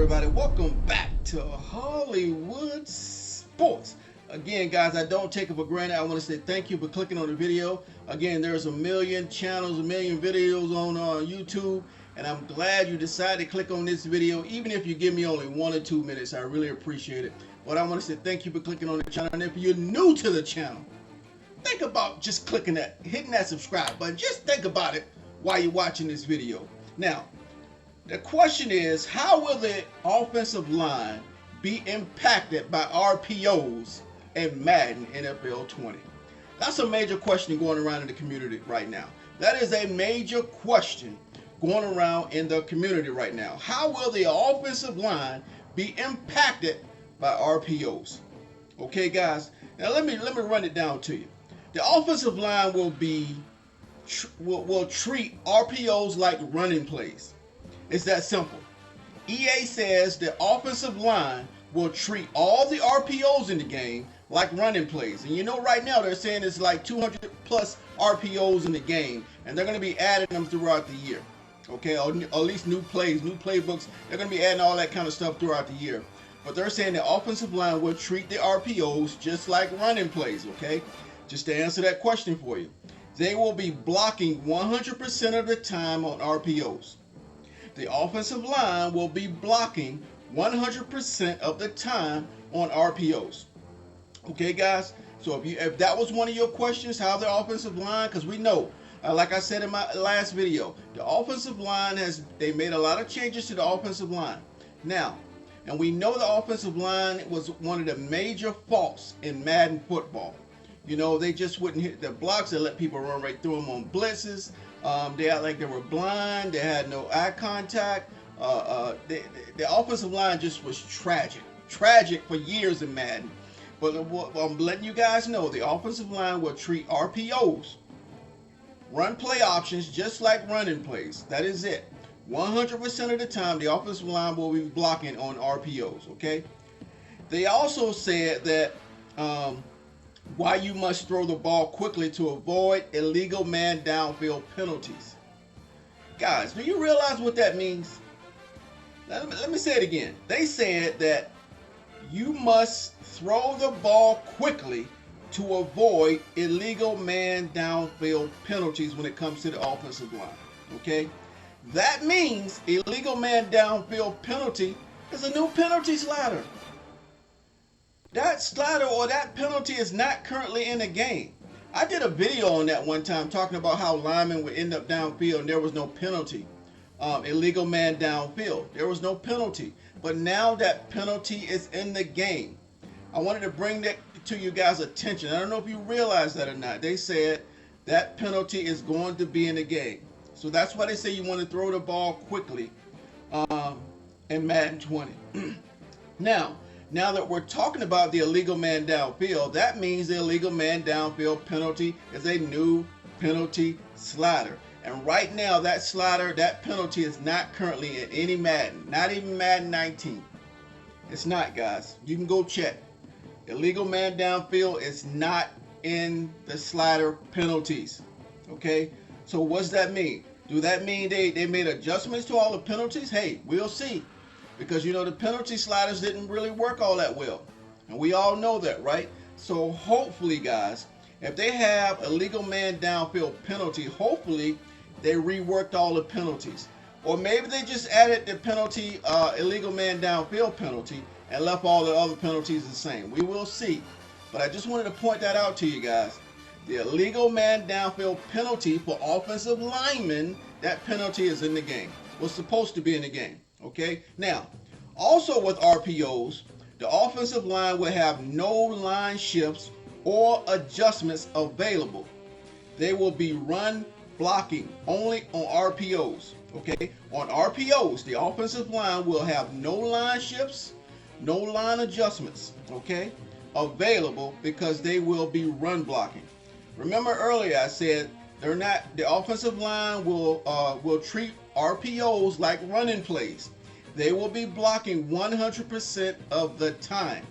everybody? Welcome back to Hollywood Sports. Again, guys, I don't take it for granted. I want to say thank you for clicking on the video. Again, there's a million channels, a million videos on YouTube, and I'm glad you decided to click on this video, even if you give me only 1 or 2 minutes. I really appreciate it. But I want to say thank you for clicking on the channel, and if you're new to the channel, think about just clicking that, hitting that subscribe button. Just think about it while you're watching this video. Now, the question is, how will the offensive line be impacted by RPOs in Madden NFL 20? That's a major question going around in the community right now. That is a major question going around in the community right now. How will the offensive line be impacted by RPOs? Okay, guys. Now let me run it down to you. The offensive line will treat RPOs like running plays. It's that simple. EA says the offensive line will treat all the RPOs in the game like running plays. And you know, right now they're saying it's like 200 plus RPOs in the game, and they're going to be adding them throughout the year. Okay, or at least new plays, new playbooks. They're going to be adding all that kind of stuff throughout the year. But they're saying the offensive line will treat the RPOs just like running plays. Okay, just to answer that question for you, they will be blocking 100% of the time on RPOs. The offensive line will be blocking 100% of the time on RPOs. Okay, guys? So if that was one of your questions, how the offensive line, because we know, like I said in my last video, the offensive line they made a lot of changes to the offensive line. Now, and we know the offensive line was one of the major faults in Madden football. You know, they just wouldn't hit the blocks. They let people run right through them on blitzes. They act like they were blind. They had no eye contact. The offensive line just was tragic for years in Madden. But I'm letting you guys know, the offensive line will treat RPOs, run play options, just like running plays. That is it. 100% of the time, the offensive line will be blocking on RPOs. Okay. They also said that why you must throw the ball quickly to avoid illegal man downfield penalties. Guys, do you realize what that means? Let me say it again. They said that you must throw the ball quickly to avoid illegal man downfield penalties when it comes to the offensive line. Okay? That means illegal man downfield penalty is a new penalty slider. That slider or that penalty is not currently in the game. I did a video on that one time talking about how linemen would end up downfield and there was no penalty. Illegal man downfield. There was no penalty. But now that penalty is in the game. I wanted to bring that to you guys' attention. I don't know if you realize that or not. They said that penalty is going to be in the game. So that's why they say you want to throw the ball quickly in Madden 20. Now that we're talking about the illegal man downfield, that means the illegal man downfield penalty is a new penalty slider. And right now, that slider, that penalty is not currently in any Madden, not even Madden 19. It's not, guys. You can go check. Illegal man downfield is not in the slider penalties. Okay? So what's that mean? Do that mean they made adjustments to all the penalties? Hey, we'll see. Because, you know, the penalty sliders didn't really work all that well. And we all know that, right? So hopefully, guys, if they have illegal man downfield penalty, hopefully they reworked all the penalties. Or maybe they just added the penalty, illegal man downfield penalty, and left all the other penalties the same. We will see. But I just wanted to point that out to you guys. The illegal man downfield penalty for offensive linemen, that penalty is in the game. Was supposed to be in the game. Okay, now also with RPOs, the offensive line will have no line shifts or adjustments available. They will be run blocking only on RPOs. Okay, on RPOs, the offensive line will have no line shifts, no line adjustments, okay, available because they will be run blocking. Remember earlier I said the offensive line will treat RPOs like running plays. They will be blocking 100% of the time.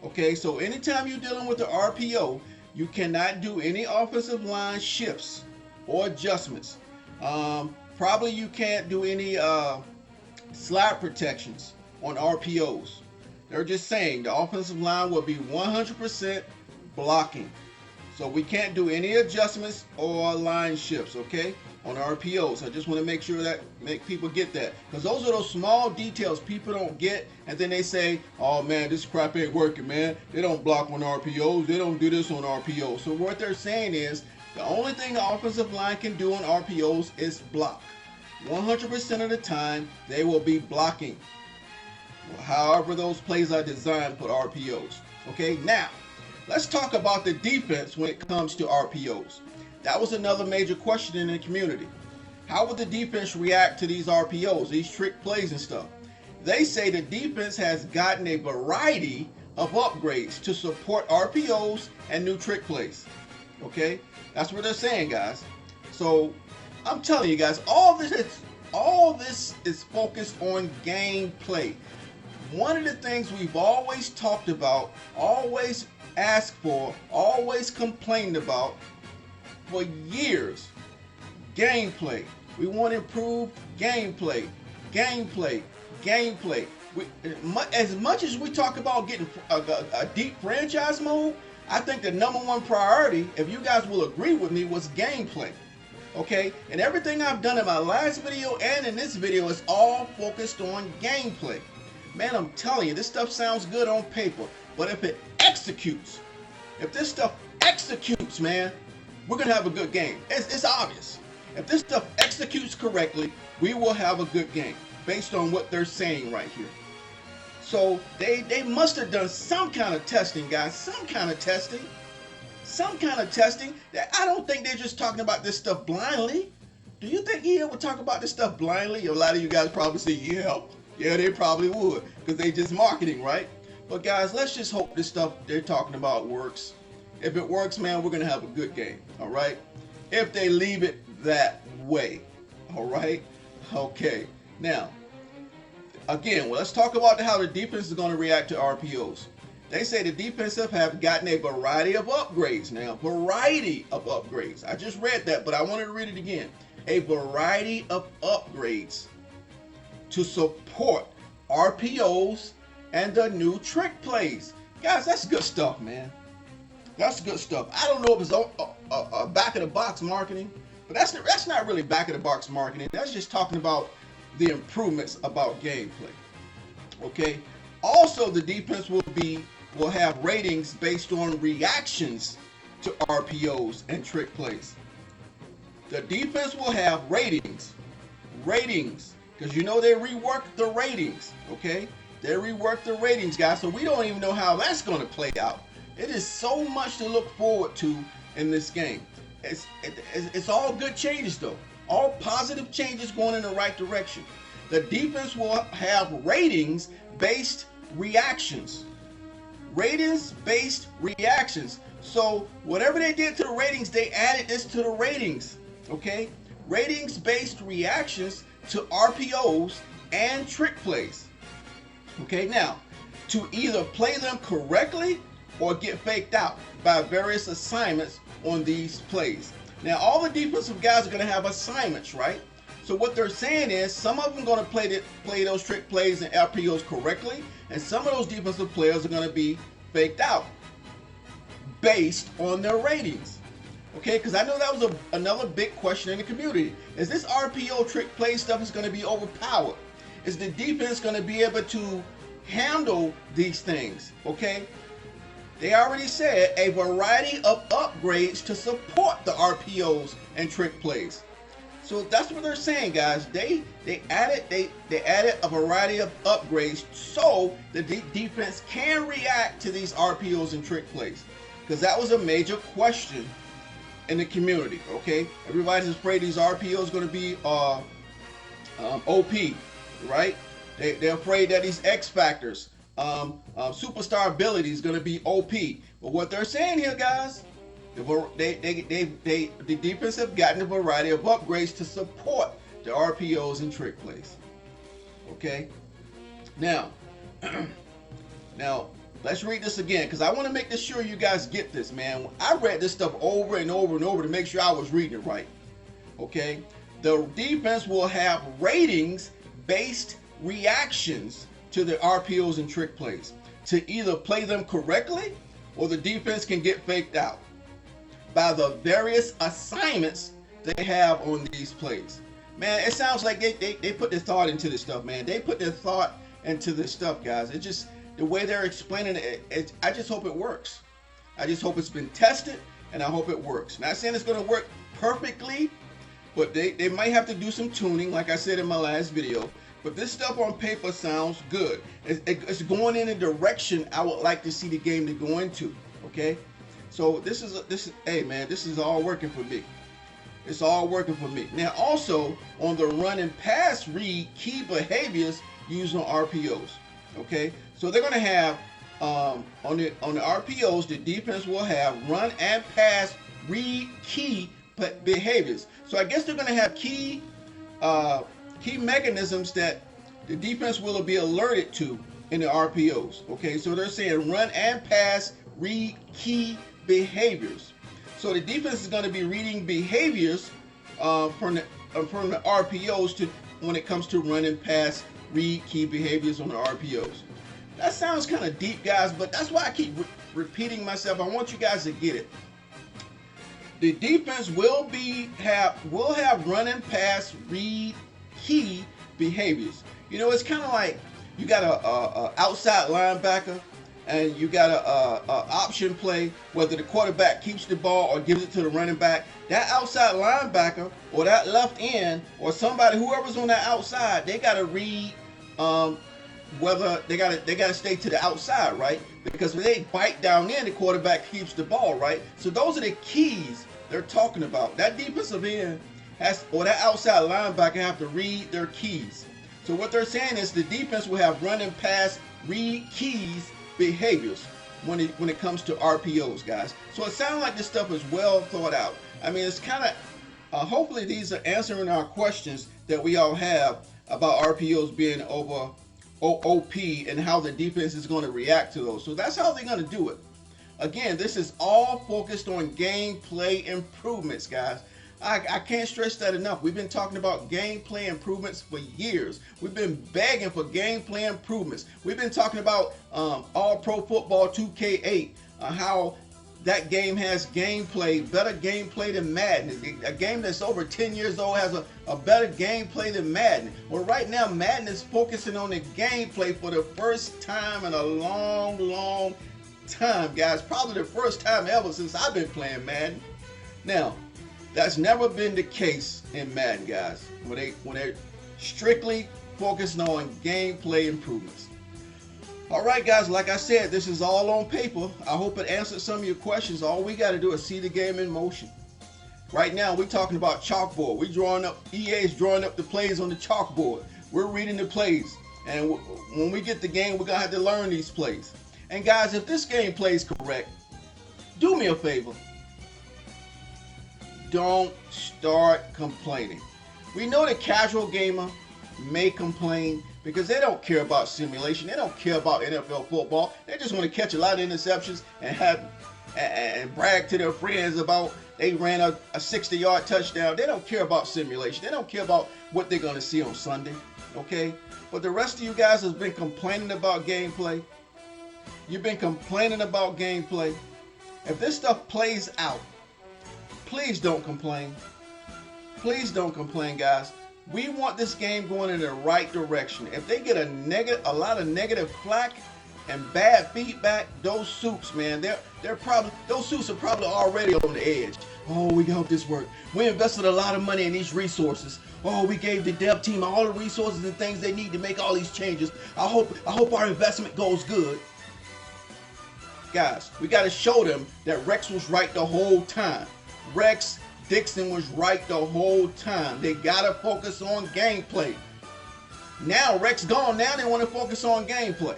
Okay, so anytime you're dealing with the RPO, you cannot do any offensive line shifts or adjustments. Probably you can't do any slide protections. on RPOs. They're just saying the offensive line will be 100% blocking. So we can't do any adjustments or line shifts, okay, on RPOs. I just want to make sure that make people get that, because those are those small details people don't get, and then they say, oh man, this crap ain't working, man. They don't block on RPOs. They don't do this on RPOs. So what they're saying is the only thing the offensive line can do on RPOs is block. 100% of the time, they will be blocking. However those plays are designed for RPOs. Okay, now let's talk about the defense when it comes to RPOs. That was another major question in the community. How would the defense react to these RPOs, these trick plays and stuff? They say the defense has gotten a variety of upgrades to support RPOs and new trick plays. Okay, that's what they're saying, guys. So I'm telling you guys, all this is focused on gameplay. One of the things we've always talked about, always asked for, always complained about for years, gameplay. We want improved gameplay, gameplay. As much as we talk about getting a deep franchise mode, I think the #1 priority, if you guys will agree with me, was gameplay. Okay, and everything I've done in my last video and in this video is all focused on gameplay. Man, I'm telling you, this stuff sounds good on paper, but if it executes, if this stuff executes, man, we're gonna have a good game. It's obvious. If this stuff executes correctly, we will have a good game based on what they're saying right here. So they must have done some kind of testing, guys, some kind of testing. That I don't think they're just talking about this stuff blindly. Do you think EA would talk about this stuff blindly? A lot of you guys probably say, yeah, they probably would, because they just marketing, right? But guys, let's just hope this stuff they're talking about works. If it works, man, we're gonna have a good game, all right? If they leave it that way, all right? Okay, now, again, let's talk about how the defense is gonna react to RPOs. They say the defensive have gotten a variety of upgrades now. Variety of upgrades. I just read that, but I wanted to read it again. A variety of upgrades to support RPOs and the new trick plays. Guys, that's good stuff, man. That's good stuff. I don't know if it's a back of the box marketing, but that's not really back of the box marketing. That's just talking about the improvements about gameplay. Okay. Also, the defense will have ratings based on reactions to RPOs and trick plays. The defense will have ratings, because you know they reworked the ratings, okay? They reworked the ratings, guys, so we don't even know how that's going to play out. It is so much to look forward to in this game. It's all good changes, though. All positive changes going in the right direction. The defense will have ratings-based reactions. Ratings-based reactions. So whatever they did to the ratings, they added this to the ratings, okay? Ratings-based reactions to RPOs and trick plays. Okay, now, to either play them correctly or get faked out by various assignments on these plays. Now, all the defensive guys are going to have assignments, right? So what they're saying is some of them are going to play those trick plays and RPOs correctly, and some of those defensive players are going to be faked out based on their ratings. Okay, because I know that was another big question in the community. Is this RPO trick play stuff is going to be overpowered? Is the defense going to be able to handle these things? Okay, they already said a variety of upgrades to support the RPOs and trick plays. So that's what they're saying, guys. They added a variety of upgrades so the defense can react to these RPOs and trick plays, because that was a major question in the community. Okay, everybody's afraid these RPOs going to be OP, right? They're afraid that these X factors, superstar ability is going to be OP. But what they're saying here, guys, the defense have gotten a variety of upgrades to support the RPOs and trick plays. Okay, now let's read this again, because I want to make sure you guys get this, man. I read this stuff over and over and over to make sure I was reading it right. Okay, the defense will have ratings-based reactions to the RPOs and trick plays to either play them correctly or the defense can get faked out by the various assignments they have on these plays. Man, it sounds like they put their thought into this stuff, man. They put their thought into this stuff, guys. It just, the way they're explaining it, I just hope it works. I just hope it's been tested, and I hope it works. Not saying it's going to work perfectly, but they might have to do some tuning, like I said in my last video. But this stuff on paper sounds good. It's going in a direction I would like to see the game to go into, okay? So this is, hey man, this is all working for me. It's all working for me. Now also on the run and pass read key behaviors used on RPOs. Okay, so they're gonna have on the RPOs, the defense will have run and pass read key behaviors. So I guess they're gonna have key mechanisms that the defense will be alerted to in the RPOs. Okay, so they're saying run and pass read key behaviors. So the defense is going to be reading behaviors from the RPOs to when it comes to run and pass read key behaviors on the RPOs. That sounds kind of deep, guys, but that's why I keep repeating myself. I want you guys to get it. The defense will have run and pass read key behaviors. You know, it's kind of like you got a outside linebacker and you got a option play, whether the quarterback keeps the ball or gives it to the running back. That outside linebacker or that left end or somebody, whoever's on that outside, they got to read whether they got to stay to the outside, right? Because when they bite down in, the quarterback keeps the ball, right? So those are the keys they're talking about. That defensive end has, or that outside linebacker have to read their keys. So what they're saying is the defense will have run and pass read keys behaviors when it comes to RPOs, guys. So it sounds like this stuff is well thought out. I mean, it's kind of hopefully these are answering our questions that we all have about RPOs being over OP and how the defense is going to react to those. So that's how they're going to do it. Again, this is all focused on gameplay improvements, guys. I can't stress that enough. We've been talking about gameplay improvements for years. We've been begging for gameplay improvements. We've been talking about All Pro Football 2K8, how that game has gameplay, better gameplay than Madden. A game that's over 10 years old has a better gameplay than Madden. Well, right now, Madden is focusing on the gameplay for the first time in a long, long time, guys. Probably the first time ever since I've been playing Madden. Now, that's never been the case in Madden, guys, when they're strictly focusing on gameplay improvements. All right, guys, like I said, this is all on paper. I hope it answered some of your questions. All we got to do is see the game in motion. Right now, we're talking about chalkboard. We're drawing up, EA is drawing up the plays on the chalkboard. We're reading the plays. And when we get the game, we're going to have to learn these plays. And guys, if this game plays correct, do me a favor. Don't start complaining. We know the casual gamer may complain because they don't care about simulation. They don't care about NFL football. They just want to catch a lot of interceptions and brag to their friends about they ran a 60-yard touchdown. They don't care about simulation. They don't care about what they're going to see on Sunday. Okay? But the rest of you guys has been complaining about gameplay. You've been complaining about gameplay. If this stuff plays out, please don't complain. Please don't complain, guys. We want this game going in the right direction. If they get a lot of negative flack and bad feedback, those suits, man, those suits are probably already on the edge. Oh, we hope this work. We invested a lot of money in these resources. Oh, we gave the dev team all the resources and things they need to make all these changes. I hope our investment goes good. Guys, we got to show them that Rex was right the whole time. Rex Dixon was right the whole time. They gotta focus on gameplay. Now Rex gone. Now they want to focus on gameplay.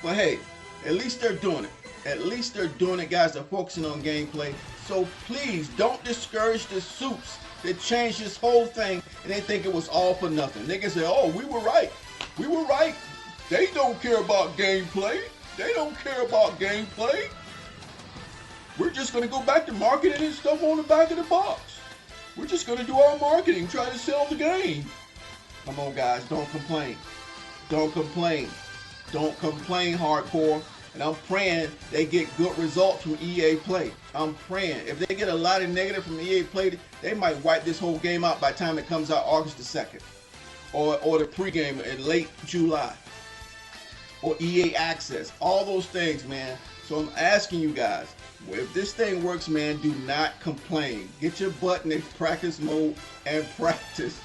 But hey, at least they're doing it. At least they're doing it, guys. They're focusing on gameplay. So please don't discourage the suits that changed this whole thing and they think it was all for nothing. They can say, "Oh, we were right. We were right. They don't care about gameplay. They don't care about gameplay. We're just going to go back to marketing and stuff on the back of the box. We're just going to do our marketing, try to sell the game." Come on, guys, don't complain. Don't complain. Don't complain, hardcore. And I'm praying they get good results from EA Play. I'm praying. If they get a lot of negative from EA Play, they might wipe this whole game out by the time it comes out August the 2nd. Or the pregame in late July. Or EA Access. All those things, man. So I'm asking you guys, if this thing works, man, do not complain. Get your butt in the practice mode and practice.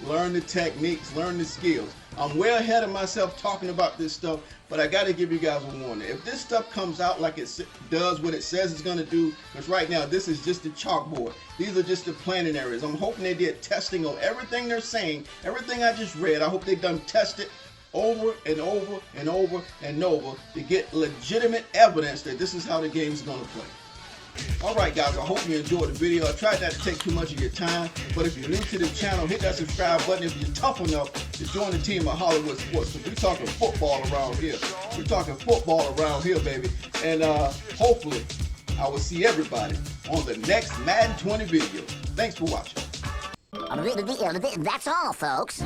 Learn the techniques, learn the skills. I'm way ahead of myself talking about this stuff, but I got to give you guys a warning. If this stuff comes out like it does what it says it's going to do, because right now this is just the chalkboard. These are just the planning areas. I'm hoping they did testing on everything they're saying, everything I just read. I hope they done tested over and over and over and over to get legitimate evidence that this is how the game is going to play. Alright guys, I hope you enjoyed the video. I tried not to take too much of your time, but if you're new to the channel, hit that subscribe button if you're tough enough to join the team of Hollywood Sports. We're talking football around here. We're talking football around here, baby. And hopefully, I will see everybody on the next Madden 20 video. Thanks for watching. That's all, folks.